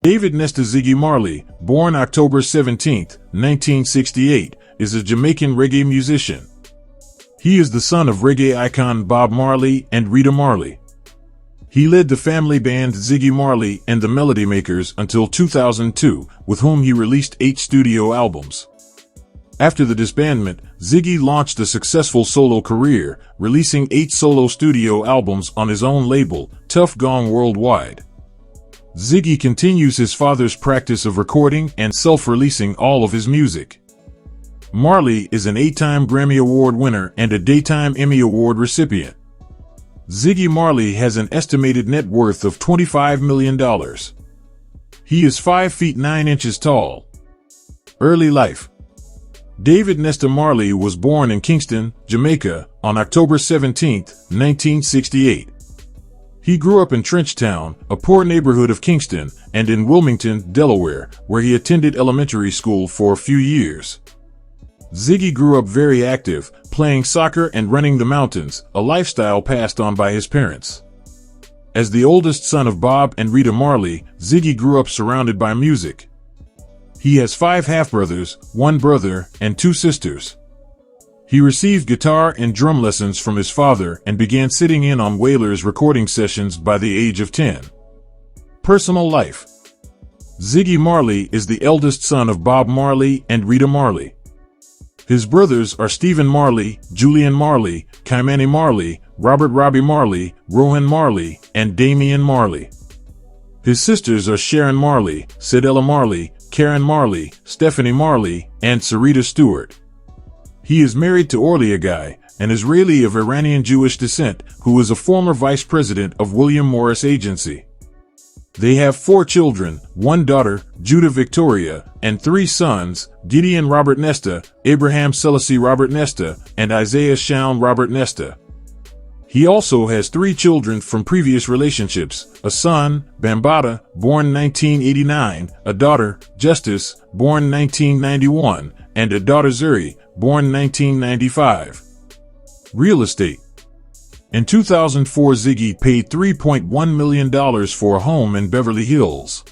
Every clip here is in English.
David Nesta Ziggy Marley, born October 17, 1968, is a Jamaican reggae musician. He is the son of reggae icon Bob Marley and Rita Marley. He led the family band Ziggy Marley and the Melody Makers until 2002, with whom he released 8 studio albums. After the disbandment, Ziggy launched a successful solo career, releasing 8 solo studio albums on his own label, Tuff Gong Worldwide. Ziggy continues his father's practice of recording and self-releasing all of his music. Marley is an 8-time Grammy Award winner and a Daytime Emmy Award recipient. Ziggy Marley has an estimated net worth of $25 million. He is 5 feet 9 inches tall. Early life. David Nesta Marley was born in Kingston, Jamaica, on October 17, 1968. He grew up in Trenchtown, a poor neighborhood of Kingston, and in Wilmington, Delaware, where he attended elementary school for a few years. Ziggy grew up very active, playing soccer and running the mountains, a lifestyle passed on by his parents. As the oldest son of Bob and Rita Marley, Ziggy grew up surrounded by music. He has 5 half-brothers, 1 brother, and 2 sisters. He received guitar and drum lessons from his father and began sitting in on Wailers recording sessions by the age of 10. Personal life. Ziggy Marley is the eldest son of Bob Marley and Rita Marley. His brothers are Stephen Marley, Julian Marley, Kymani Marley, Robert Robbie Marley, Rohan Marley, and Damian Marley. His sisters are Sharon Marley, Cedella Marley, Karen Marley, Stephanie Marley, and Sarita Stewart. He is married to Orlia Guy, an Israeli of Iranian Jewish descent, who is a former vice president of William Morris Agency. They have 4 children, 1 daughter, Judah Victoria, and 3 sons, Gideon Robert Nesta, Abraham Selassie Robert Nesta, and Isaiah Shaun Robert Nesta. He also has 3 children from previous relationships, a son, Bambata, born 1989, a daughter, Justice, born 1991, and a daughter Zuri, born 1995. Real estate. In 2004, Ziggy paid $3.1 million for a home in Beverly Hills.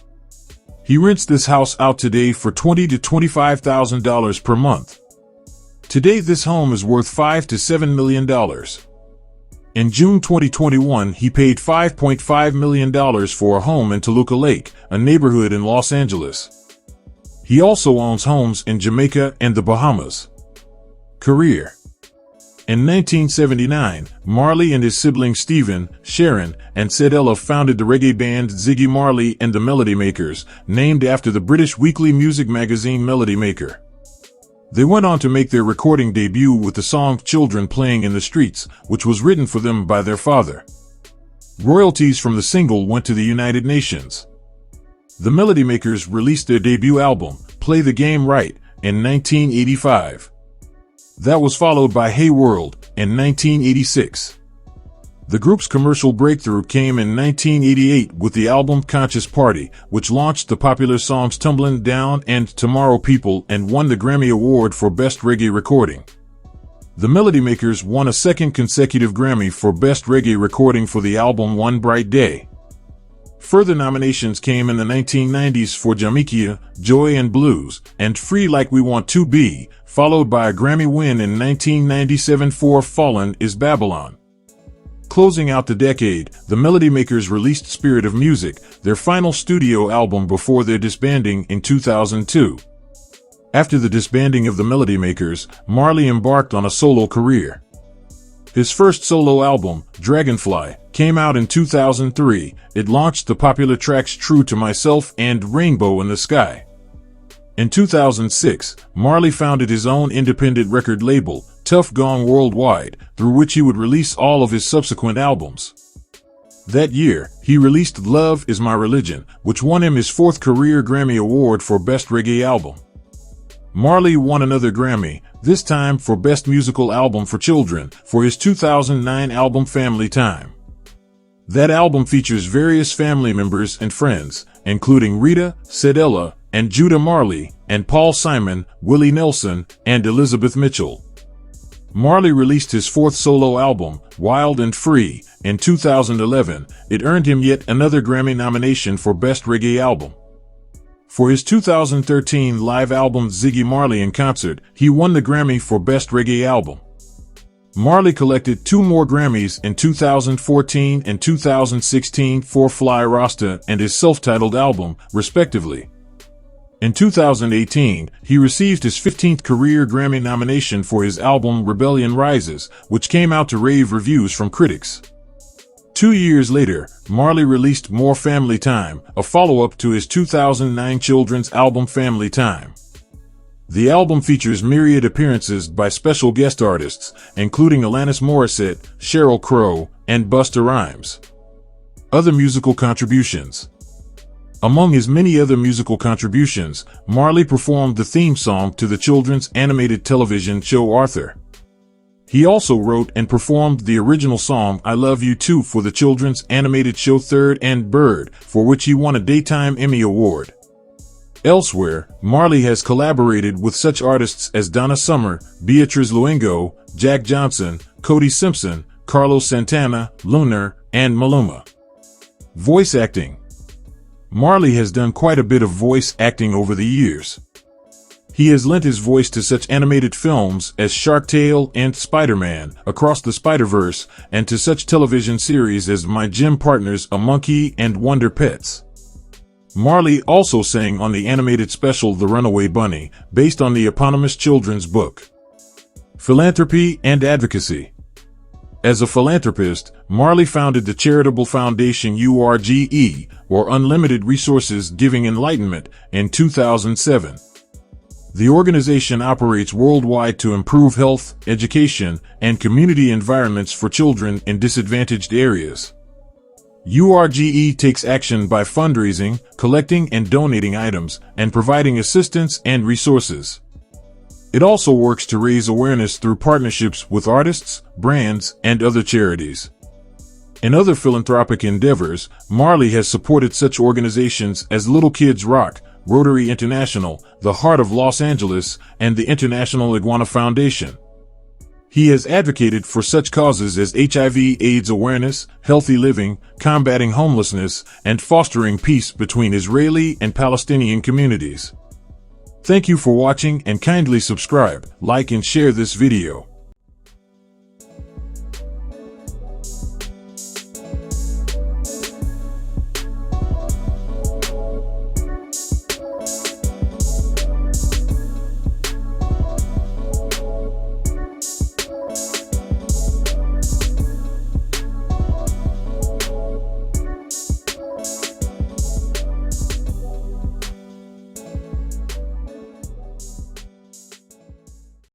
He rents this house out today for $20,000 to $25,000 per month. Today this home is worth $5 to $7 million. In June 2021, he paid $5.5 million for a home in Toluca Lake, a neighborhood in Los Angeles. He also owns homes in Jamaica and the Bahamas. Career. In 1979, Marley and his siblings Stephen, Sharon, and Cedella founded the reggae band Ziggy Marley and the Melody Makers, named after the British weekly music magazine Melody Maker. They went on to make their recording debut with the song Children Playing in the Streets, which was written for them by their father. Royalties from the single went to the United Nations. The Melody Makers released their debut album, Play the Game Right, in 1985. That was followed by Hey World, in 1986. The group's commercial breakthrough came in 1988 with the album Conscious Party, which launched the popular songs Tumblin' Down and Tomorrow People and won the Grammy Award for Best Reggae Recording. The Melody Makers won a 2nd consecutive Grammy for Best Reggae Recording for the album One Bright Day. Further nominations came in the 1990s for Jamaica, Joy and Blues, and Free Like We Want to Be, followed by a Grammy win in 1997 for Fallen is Babylon. Closing out the decade, the Melody Makers released Spirit of Music, their final studio album before their disbanding in 2002. After the disbanding of the Melody Makers, Marley embarked on a solo career. His first solo album, Dragonfly, came out in 2003. It launched the popular tracks True to Myself and Rainbow in the Sky. In 2006, Marley founded his own independent record label, Tuff Gong Worldwide, through which he would release all of his subsequent albums. That year, he released Love Is My Religion, which won him his 4th career Grammy Award for Best Reggae Album. Marley won another Grammy, this time for Best Musical Album for Children, for his 2009 album Family Time. That album features various family members and friends, including Rita, Cedella, and Judah Marley, and Paul Simon, Willie Nelson, and Elizabeth Mitchell. Marley released his 4th solo album, Wild and Free, in 2011. It earned him yet another Grammy nomination for Best Reggae Album. For his 2013 live album Ziggy Marley in Concert, he won the Grammy for Best Reggae Album. Marley collected 2 more Grammys in 2014 and 2016 for Fly Rasta and his self-titled album, respectively. In 2018, he received his 15th career Grammy nomination for his album Rebellion Rises, which came out to rave reviews from critics. 2 years later, Marley released More Family Time, a follow-up to his 2009 children's album Family Time. The album features myriad appearances by special guest artists, including Alanis Morissette, Sheryl Crow, and Busta Rhymes. Other musical contributions. Among his many other musical contributions, Marley performed the theme song to the children's animated television show Arthur. He also wrote and performed the original song I Love You Too for the children's animated show Third and Bird, for which he won a Daytime Emmy Award. Elsewhere, Marley has collaborated with such artists as Donna Summer, Beatrice Luengo, Jack Johnson, Cody Simpson, Carlos Santana, Lunar, and Maluma. Voice acting. Marley has done quite a bit of voice acting over the years. He has lent his voice to such animated films as Shark Tale and Spider-Man, Across the Spider-Verse, and to such television series as My Gym Partners, A Monkey, and Wonder Pets. Marley also sang on the animated special The Runaway Bunny, based on the eponymous children's book. Philanthropy and advocacy. As a philanthropist, Marley founded the charitable foundation URGE, or Unlimited Resources Giving Enlightenment, in 2007. The organization operates worldwide to improve health, education, and community environments for children in disadvantaged areas. URGE takes action by fundraising, collecting and donating items, and providing assistance and resources. It also works to raise awareness through partnerships with artists, brands, and other charities. In other philanthropic endeavors, Marley has supported such organizations as Little Kids Rock, Rotary International, the Heart of Los Angeles, and the International Iguana Foundation. He has advocated for such causes as HIV/AIDS awareness, healthy living, combating homelessness, and fostering peace between Israeli and Palestinian communities. Thank you for watching and kindly subscribe, like and share this video.